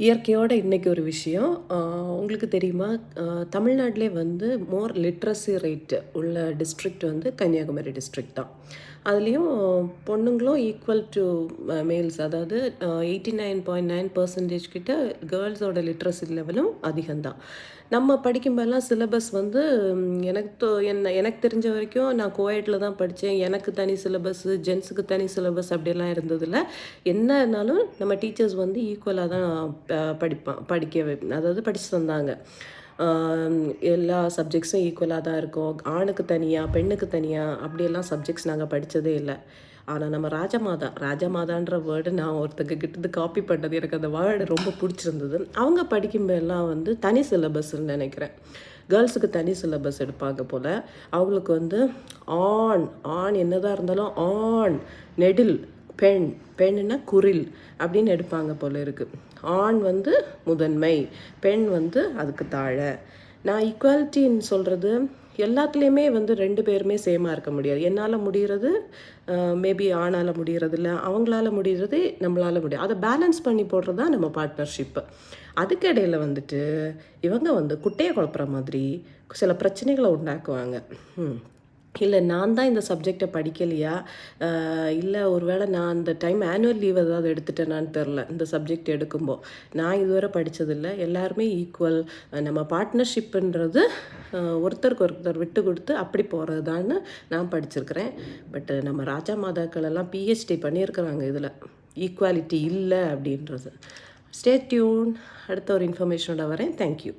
இயற்கையோட இன்றைக்கி ஒரு விஷயம் உங்களுக்கு தெரியுமா? தமிழ்நாட்டிலே வந்து மோர் லிட்ரஸி ரேட் உள்ள டிஸ்ட்ரிக்ட் வந்து கன்னியாகுமரி டிஸ்ட்ரிக்ட் தான். அதுலேயும் பொண்ணுங்களும் ஈக்குவல் டு மேல்ஸ், அதாவது 89.9% கிட்ட கேர்ள்ஸோட லிட்ரஸி லெவலும் அதிகம்தான். நம்ம படிக்கும்போதெல்லாம் சிலபஸ் வந்து எனக்கு தெரிஞ்ச வரைக்கும் நான் கோயட்டில் தான் படித்தேன். எனக்கு தனி சிலபஸ்ஸு, ஜென்ஸுக்கு தனி சிலபஸ் அப்படியெல்லாம் இருந்ததில்ல. என்ன இருந்தாலும் நம்ம டீச்சர்ஸ் வந்து ஈக்குவலாக தான் அதாவது படித்து தந்தாங்க. எல்லா சப்ஜெக்ட்ஸும் ஈக்குவலாக தான் இருக்கும். ஆணுக்கு தனியாக, பெண்ணுக்கு தனியாக அப்படியெல்லாம் சப்ஜெக்ட்ஸ் நாங்கள் படித்ததே இல்லை. ஆனால் நம்ம ராஜமாதான்ற வேர்டு நான் கிட்டது காப்பி பண்ணது, எனக்கு அந்த வேர்டு ரொம்ப பிடிச்சிருந்தது. அவங்க படிக்கும்போதெல்லாம் வந்து தனி சிலபஸ்ன்னு நினைக்கிறேன். கேர்ள்ஸுக்கு தனி சிலபஸ் எடுப்பாங்க போல். அவங்களுக்கு வந்து ஆண் என்னதான் இருந்தாலும் ஆண், நெடில், பெண்ணுன்னா குரில் அப்படின்னு எடுப்பாங்க போல் இருக்குது. ஆண் வந்து முதன்மை, பெண் வந்து அதுக்கு தாழ. நான் ஈக்குவாலிட்டின்னு சொல்கிறது எல்லாத்துலேயுமே வந்து 2 பேருமே சேமாக இருக்க முடியாது. என்னால் முடிகிறது மேபி ஆணால் முடிகிறது இல்லை, அவங்களால முடிகிறது நம்மளால் முடியும். அதை பேலன்ஸ் பண்ணி போடுறது தான் நம்ம பார்ட்னர்ஷிப்பு. அதுக்கு இடையில் வந்துட்டு இவங்க வந்து குட்டையை குழப்புற மாதிரி சில பிரச்சனைகளை உண்டாக்குவாங்க. இல்லை நான் தான் இந்த சப்ஜெக்டை படிக்கலையா, இல்லை ஒருவேளை நான் அந்த டைம் ஆனுவல் லீவ் ஏதாவது எடுத்துட்டேனான்னு தெரில. இந்த சப்ஜெக்ட் எடுக்கும்போது நான் இதுவரை படித்ததில்லை. எல்லாருமே ஈக்குவல். நம்ம பார்ட்னர்ஷிப்புன்றது ஒருத்தருக்கு ஒருத்தர் விட்டு கொடுத்து அப்படி போகிறதான்னு நான் படிச்சிருக்கிறேன். பட் நம்ம ராஜா மாதாக்கள் எல்லாம் பிஹெச்டி பண்ணியிருக்கிறாங்க இதில், ஈக்குவாலிட்டி இல்லை அப்படின்றது. Stay tune. அடுத்த ஒரு இன்ஃபர்மேஷனோட வரேன். தேங்க்யூ.